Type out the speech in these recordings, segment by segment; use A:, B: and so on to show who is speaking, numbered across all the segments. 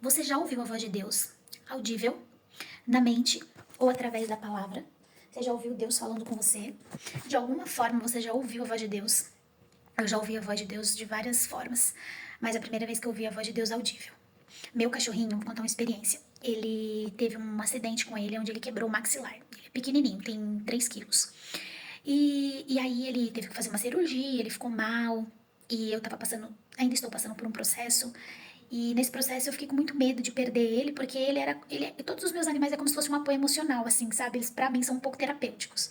A: Você já ouviu a voz de Deus audível, na mente ou através da palavra? Você já ouviu Deus falando com você? De alguma forma você já ouviu a voz de Deus? Eu já ouvi a voz de Deus de várias formas, mas a primeira vez que eu ouvi a voz de Deus audível. Meu cachorrinho, vou contar uma experiência. Ele teve um acidente com ele onde ele quebrou o maxilar. Ele é pequenininho, tem 3 quilos. E aí ele teve que fazer uma cirurgia, ele ficou mal. E eu tava passando, ainda estou passando por um processo. E nesse processo eu fiquei com muito medo de perder ele, porque todos os meus animais é como se fosse um apoio emocional, assim, sabe? Eles pra mim são um pouco terapêuticos.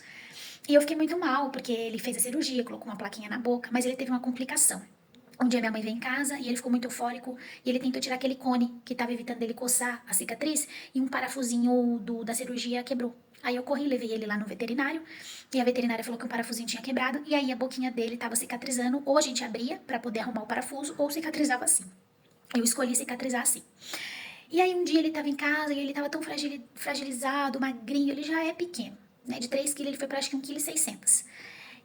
A: E eu fiquei muito mal, porque ele fez a cirurgia, colocou uma plaquinha na boca, mas ele teve uma complicação. Um dia minha mãe veio em casa e ele ficou muito eufórico e ele tentou tirar aquele cone que estava evitando ele coçar a cicatriz e um parafusinho da cirurgia quebrou. Aí eu corri, levei ele lá no veterinário e a veterinária falou que o parafusinho tinha quebrado e aí a boquinha dele estava cicatrizando, ou a gente abria para poder arrumar o parafuso ou cicatrizava assim. Eu escolhi cicatrizar assim. E aí um dia ele tava em casa e ele tava tão fragilizado, magrinho, ele já é pequeno, né? De 3 quilos ele foi pra acho que 1,6 kg.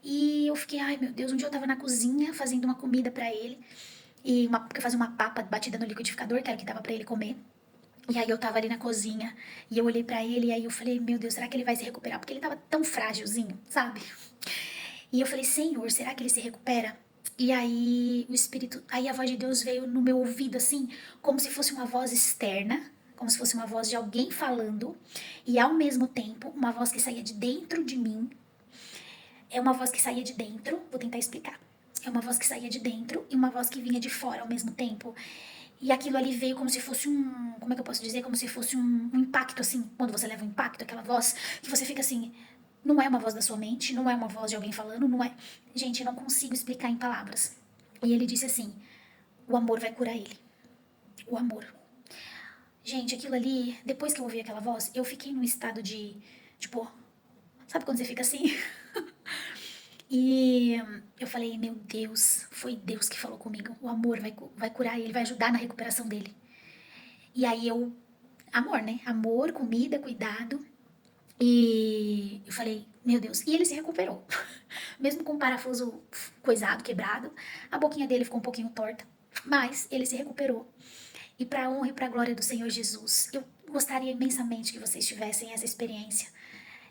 A: E eu fiquei, ai meu Deus, um dia eu tava na cozinha fazendo uma comida pra ele, porque eu fazia uma papa batida no liquidificador, que era o que dava pra ele comer. E aí eu tava ali na cozinha e eu olhei pra ele e aí eu falei, meu Deus, será que ele vai se recuperar? Porque ele tava tão frágilzinho, sabe? E eu falei, Senhor, será que ele se recupera? E aí aí a voz de Deus veio no meu ouvido assim, como se fosse uma voz externa, como se fosse uma voz de alguém falando, e ao mesmo tempo uma voz que saía de dentro de mim. É uma voz que saía de dentro, vou tentar explicar. É uma voz que saía de dentro e uma voz que vinha de fora ao mesmo tempo. E aquilo ali veio como se fosse como é que eu posso dizer? Como se fosse um impacto, assim, quando você leva um impacto, aquela voz, que você fica assim, não é uma voz da sua mente, não é uma voz de alguém falando, não é. Gente, eu não consigo explicar em palavras. E ele disse assim: o amor vai curar ele. O amor. Gente, aquilo ali, depois que eu ouvi aquela voz, eu fiquei num estado de, tipo, sabe quando você fica assim? E eu falei, meu Deus, foi Deus que falou comigo. O amor vai curar ele, vai ajudar na recuperação dele. E aí amor, né? Amor, comida, cuidado. E eu falei, meu Deus. E ele se recuperou. Mesmo com o parafuso coisado, quebrado, a boquinha dele ficou um pouquinho torta. Mas ele se recuperou. E para a honra e para a glória do Senhor Jesus, eu gostaria imensamente que vocês tivessem essa experiência.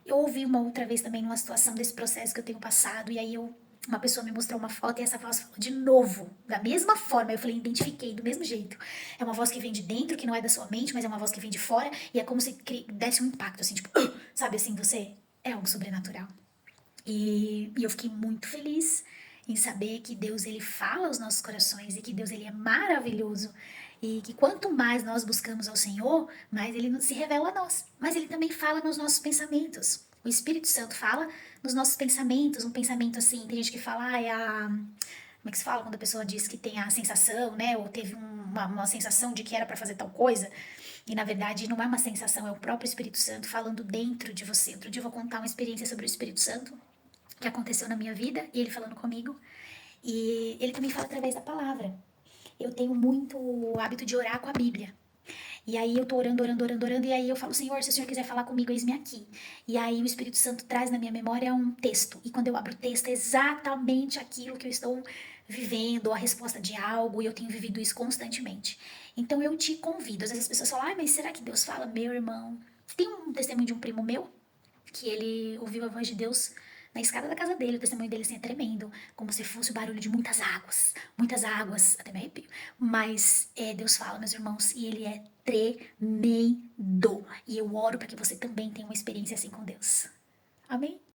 A: Eu ouvi uma outra vez também numa situação desse processo que eu tenho passado, e aí uma pessoa me mostrou uma foto e essa voz falou de novo, da mesma forma. Eu falei, identifiquei, do mesmo jeito. É uma voz que vem de dentro, que não é da sua mente, mas é uma voz que vem de fora, e é como se desse um impacto, assim, tipo, sabe assim, você é algo sobrenatural. E eu fiquei muito feliz em saber que Deus ele fala aos nossos corações e que Deus ele é maravilhoso e que quanto mais nós buscamos ao Senhor, mais ele se revela a nós. Mas ele também fala nos nossos pensamentos. O Espírito Santo fala nos nossos pensamentos, um pensamento assim, tem gente que fala, como é que se fala quando a pessoa diz que tem a sensação, né, ou teve uma sensação de que era para fazer tal coisa, e na verdade não é uma sensação, é o próprio Espírito Santo falando dentro de você. Outro dia eu vou contar uma experiência sobre o Espírito Santo que aconteceu na minha vida, e ele falando comigo. E ele também fala através da palavra. Eu tenho muito hábito de orar com a Bíblia. E aí eu tô orando, orando, orando, orando, e aí eu falo, Senhor, se o Senhor quiser falar comigo, eis-me aqui. E aí o Espírito Santo traz na minha memória um texto. E quando eu abro o texto, é exatamente aquilo que eu estou vivendo, a resposta de algo, e eu tenho vivido isso constantemente. Então eu te convido. Às vezes as pessoas falam, mas será que Deus fala? Meu irmão. Tem um testemunho de um primo meu, que ele ouviu a voz de Deus na escada da casa dele. O testemunho dele assim é tremendo, como se fosse o barulho de muitas águas, até me arrepio. Mas Deus fala, meus irmãos, e ele é tremendo. E eu oro para que você também tenha uma experiência assim com Deus. Amém?